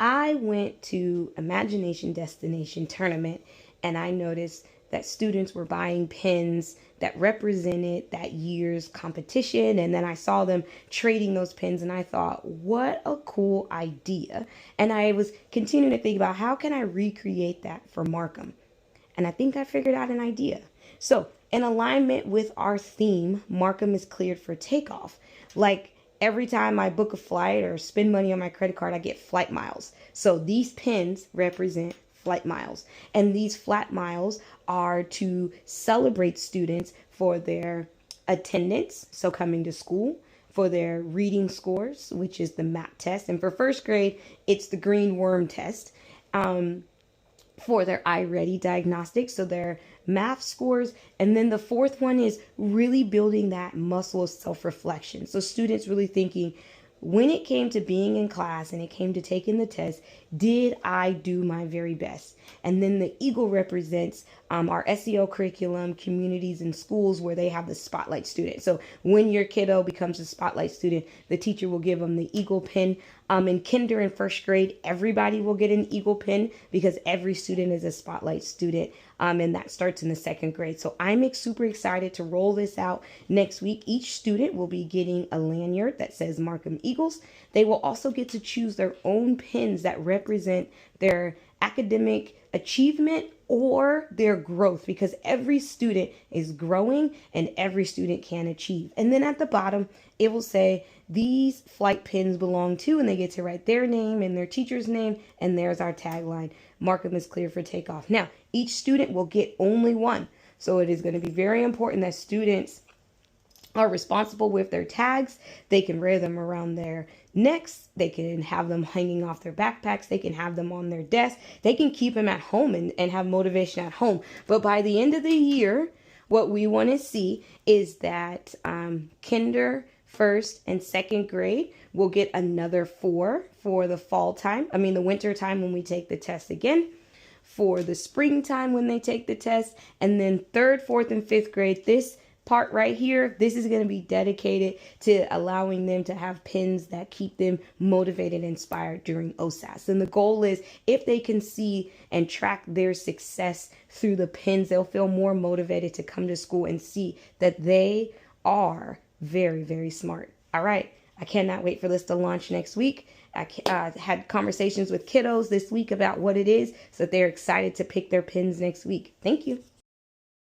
I went to Imagination Destination Tournament and I noticed that students were buying pins that represented that year's competition. And then I saw them trading those pins and I thought, what a cool idea. And I was continuing to think about how can I recreate that for Markham? And I think I figured out an idea. So, in alignment with our theme, Markham is cleared for takeoff. Like every time I book a flight or spend money on my credit card, I get flight miles. So these pins represent flight miles. And these flat miles are to celebrate students for their attendance, so coming to school, for their reading scores, which is the MAP test. And for first grade, it's the green worm test. For their iReady diagnostics, so their math scores. And then the fourth one is really building that muscle of self-reflection. So students really thinking, when it came to being in class and it came to taking the test, did I do my very best? And then the eagle represents our SEL curriculum, communities, and schools where they have the spotlight student. So when your kiddo becomes a spotlight student, the teacher will give them the eagle pin. In kinder and first grade, everybody will get an eagle pin because every student is a spotlight student. And that starts in the second grade. So I'm super excited to roll this out next week. Each student will be getting a lanyard that says Markham Eagles. They will also get to choose their own pins that represent their academic achievement or their growth, because every student is growing and every student can achieve. And then at the bottom, it will say these flight pins belong to, and they get to write their name and their teacher's name. And there's our tagline, Markham is clear for takeoff. Now, each student will get only one. So it is going to be very important that students are responsible with their tags. They can wear them around their necks. They can have them hanging off their backpacks. They can have them on their desk. They can keep them at home and have motivation at home. But by the end of the year, what we want to see is that kinder, first, and second grade will get another 4 for the fall time. The winter time when we take the test again. For the springtime when they take the test. And then third, fourth, and fifth grade, this part right here, this is going to be dedicated to allowing them to have pins that keep them motivated and inspired during OSAS. And the goal is if they can see and track their success through the pins, they'll feel more motivated to come to school and see that they are very, very smart. All right. I cannot wait for this to launch next week. I had conversations with kiddos this week about what it is, so they're excited to pick their pins next week. Thank you.